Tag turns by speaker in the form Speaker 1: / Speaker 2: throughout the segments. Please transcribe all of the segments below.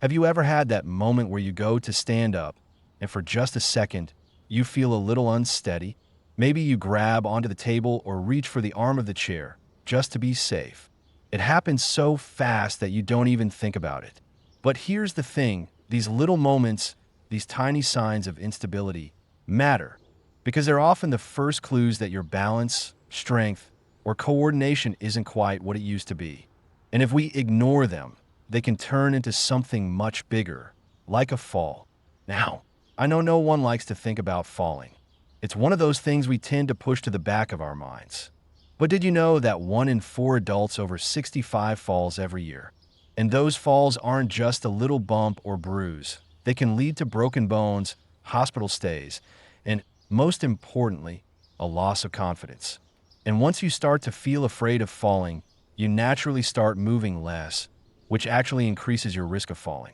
Speaker 1: Have you ever had that moment where you go to stand up and for just a second, you feel a little unsteady? Maybe you grab onto the table or reach for the arm of the chair just to be safe. It happens so fast that you don't even think about it. But here's the thing, these little moments, these tiny signs of instability matter because they're often the first clues that your balance, strength, or coordination isn't quite what it used to be. And if we ignore them, they can turn into something much bigger, like a fall. Now, I know no one likes to think about falling. It's one of those things we tend to push to the back of our minds. But did you know that 1 in 4 adults over 65 falls every year? And those falls aren't just a little bump or bruise. They can lead to broken bones, hospital stays, and most importantly, a loss of confidence. And once you start to feel afraid of falling, you naturally start moving less, which actually increases your risk of falling.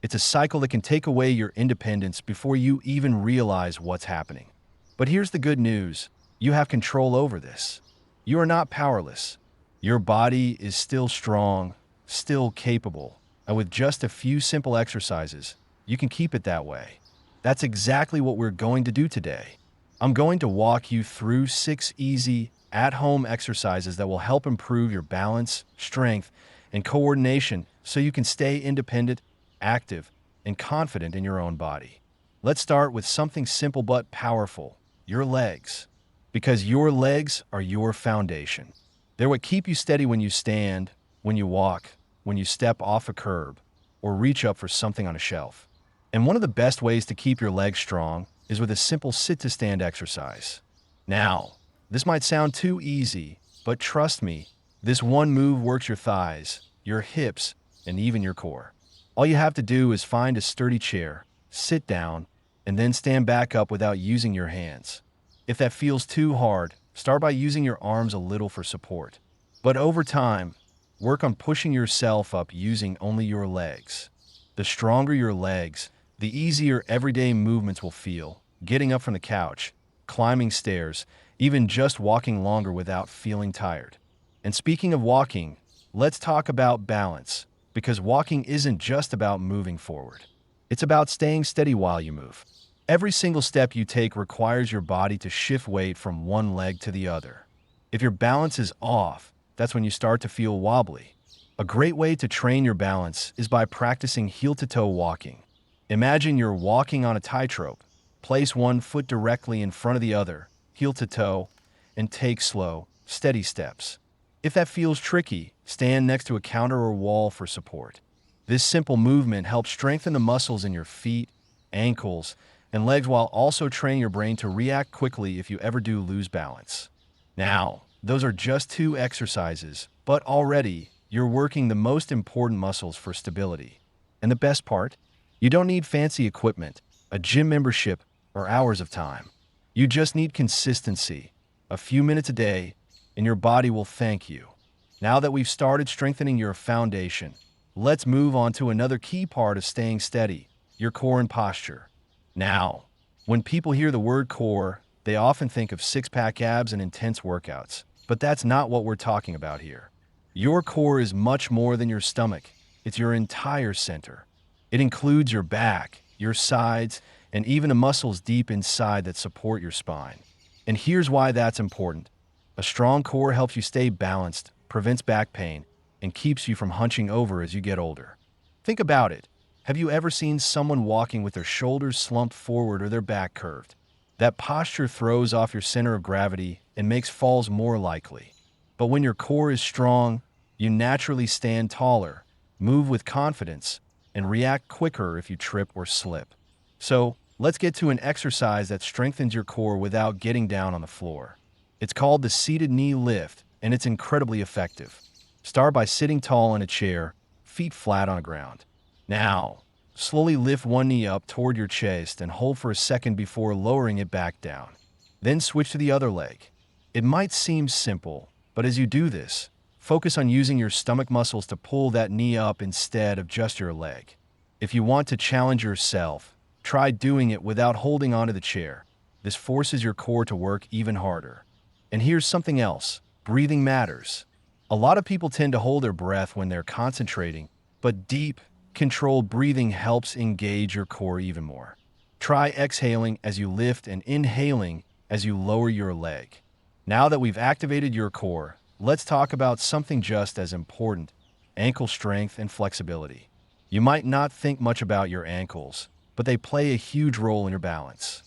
Speaker 1: It's a cycle that can take away your independence before you even realize what's happening. But here's the good news. You have control over this. You are not powerless. Your body is still strong, still capable, and with just a few simple exercises, you can keep it that way. That's exactly what we're going to do today. I'm going to walk you through 6 easy, at-home exercises that will help improve your balance, strength, and coordination so you can stay independent, active, and confident in your own body. Let's start with something simple but powerful, your legs. Because your legs are your foundation. They're what keep you steady when you stand, when you walk, when you step off a curb, or reach up for something on a shelf. And one of the best ways to keep your legs strong is with a simple sit-to-stand exercise. Now, this might sound too easy, but trust me, this one move works your thighs, your hips, and even your core. All you have to do is find a sturdy chair, sit down, and then stand back up without using your hands. If that feels too hard, start by using your arms a little for support. But over time, work on pushing yourself up using only your legs. The stronger your legs, the easier everyday movements will feel, getting up from the couch, climbing stairs, even just walking longer without feeling tired. And speaking of walking, let's talk about balance, because walking isn't just about moving forward. It's about staying steady while you move. Every single step you take requires your body to shift weight from one leg to the other. If your balance is off, that's when you start to feel wobbly. A great way to train your balance is by practicing heel-to-toe walking. Imagine you're walking on a tightrope. Place one foot directly in front of the other, heel to toe, and take slow, steady steps. If that feels tricky, stand next to a counter or wall for support. This simple movement helps strengthen the muscles in your feet, ankles, and legs while also training your brain to react quickly if you ever do lose balance. Now, those are just 2 exercises, but already you're working the most important muscles for stability. And the best part? You don't need fancy equipment, a gym membership, or hours of time. You just need consistency, a few minutes a day, and your body will thank you. Now that we've started strengthening your foundation, let's move on to another key part of staying steady, your core and posture. Now, when people hear the word core, they often think of six-pack abs and intense workouts, but that's not what we're talking about here. Your core is much more than your stomach. It's your entire center. It includes your back, your sides, and even the muscles deep inside that support your spine. And here's why that's important. A strong core helps you stay balanced, prevents back pain, and keeps you from hunching over as you get older. Think about it. Have you ever seen someone walking with their shoulders slumped forward or their back curved? That posture throws off your center of gravity and makes falls more likely. But when your core is strong, you naturally stand taller, move with confidence, and react quicker if you trip or slip. So, let's get to an exercise that strengthens your core without getting down on the floor. It's called the seated knee lift, and it's incredibly effective. Start by sitting tall in a chair, feet flat on the ground. Now, slowly lift one knee up toward your chest and hold for a second before lowering it back down. Then switch to the other leg. It might seem simple, but as you do this, focus on using your stomach muscles to pull that knee up instead of just your leg. If you want to challenge yourself, try doing it without holding onto the chair. This forces your core to work even harder. And here's something else. Breathing matters. A lot of people tend to hold their breath when they're concentrating, but deep, Controlled breathing helps engage your core even more. Try exhaling as you lift and inhaling as you lower your leg. Now that we've activated your core, let's talk about something just as important: ankle strength and flexibility. You might not think much about your ankles, but they play a huge role in your balance.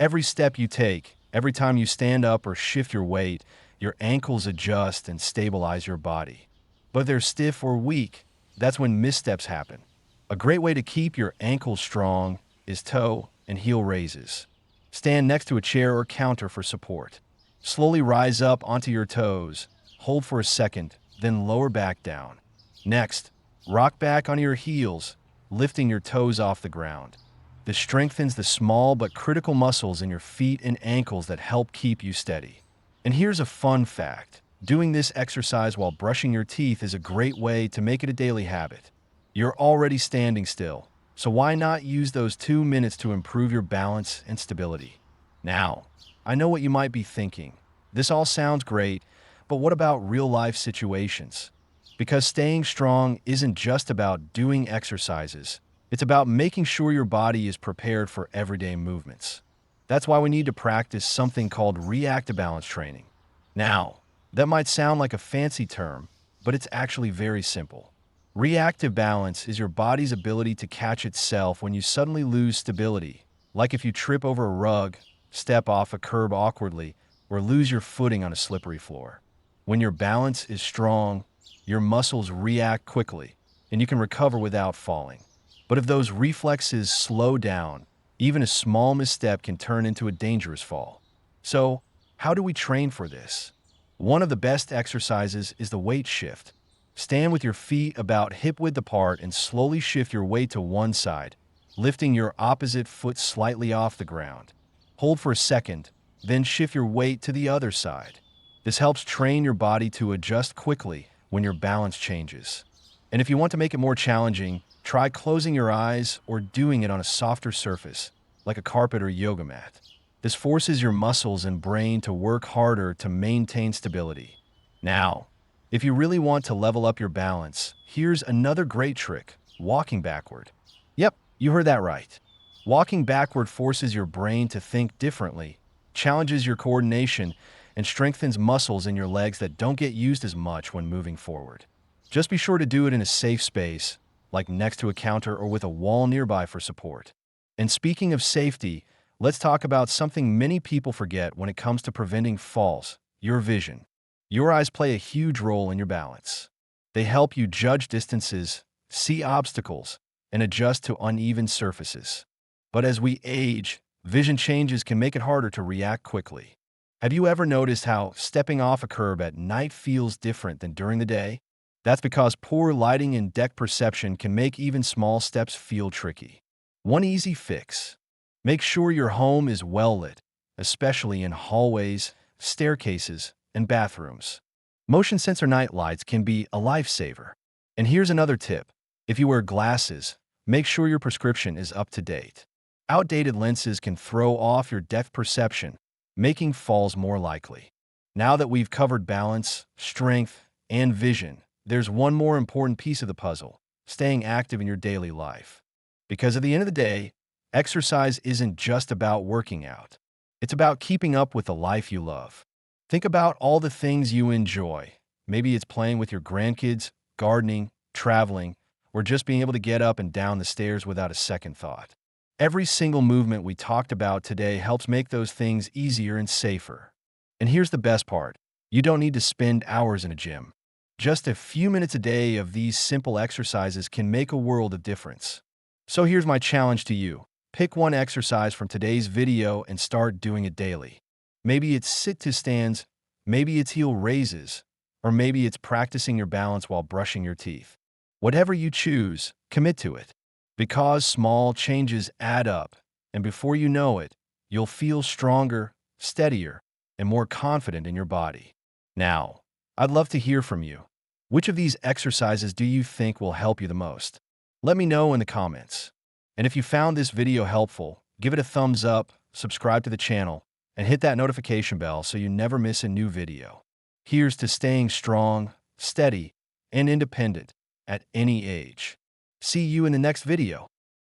Speaker 1: Every step you take, every time you stand up or shift your weight, your ankles adjust and stabilize your body. But if they're stiff or weak, that's when missteps happen. A great way to keep your ankles strong is toe and heel raises. Stand next to a chair or counter for support. Slowly rise up onto your toes, hold for a second, then lower back down. Next, rock back on your heels, lifting your toes off the ground. This strengthens the small but critical muscles in your feet and ankles that help keep you steady. And here's a fun fact: doing this exercise while brushing your teeth is a great way to make it a daily habit. You're already standing still, so why not use those 2 minutes to improve your balance and stability? Now, I know what you might be thinking. This all sounds great, but what about real-life situations? Because staying strong isn't just about doing exercises. It's about making sure your body is prepared for everyday movements. That's why we need to practice something called reactive balance training. Now, that might sound like a fancy term, but it's actually very simple. Reactive balance is your body's ability to catch itself when you suddenly lose stability, like if you trip over a rug, step off a curb awkwardly, or lose your footing on a slippery floor. When your balance is strong, your muscles react quickly, and you can recover without falling. But if those reflexes slow down, even a small misstep can turn into a dangerous fall. So, how do we train for this? One of the best exercises is the weight shift. Stand with your feet about hip-width apart and slowly shift your weight to one side, lifting your opposite foot slightly off the ground. Hold for a second, then shift your weight to the other side. This helps train your body to adjust quickly when your balance changes. And if you want to make it more challenging, try closing your eyes or doing it on a softer surface, like a carpet or yoga mat. This forces your muscles and brain to work harder to maintain stability. Now, if you really want to level up your balance, here's another great trick: walking backward. Yep, you heard that right. Walking backward forces your brain to think differently, challenges your coordination, and strengthens muscles in your legs that don't get used as much when moving forward. Just be sure to do it in a safe space, like next to a counter or with a wall nearby for support. And speaking of safety, let's talk about something many people forget when it comes to preventing falls: your vision. Your eyes play a huge role in your balance. They help you judge distances, see obstacles, and adjust to uneven surfaces. But as we age, vision changes can make it harder to react quickly. Have you ever noticed how stepping off a curb at night feels different than during the day? That's because poor lighting and depth perception can make even small steps feel tricky. One easy fix: make sure your home is well lit, especially in hallways, staircases, and bathrooms. Motion sensor night lights can be a lifesaver. And here's another tip: if you wear glasses, make sure your prescription is up to date. Outdated lenses can throw off your depth perception, making falls more likely. Now that we've covered balance, strength, and vision, there's one more important piece of the puzzle: staying active in your daily life. Because at the end of the day, exercise isn't just about working out. It's about keeping up with the life you love. Think about all the things you enjoy. Maybe it's playing with your grandkids, gardening, traveling, or just being able to get up and down the stairs without a second thought. Every single movement we talked about today helps make those things easier and safer. And here's the best part: you don't need to spend hours in a gym. Just a few minutes a day of these simple exercises can make a world of difference. So here's my challenge to you: pick one exercise from today's video and start doing it daily. Maybe it's sit-to-stands, maybe it's heel raises, or maybe it's practicing your balance while brushing your teeth. Whatever you choose, commit to it. Because small changes add up, and before you know it, you'll feel stronger, steadier, and more confident in your body. Now, I'd love to hear from you. Which of these exercises do you think will help you the most? Let me know in the comments. And if you found this video helpful, give it a thumbs up, subscribe to the channel, and hit that notification bell so you never miss a new video. Here's to staying strong, steady, and independent at any age. See you in the next video.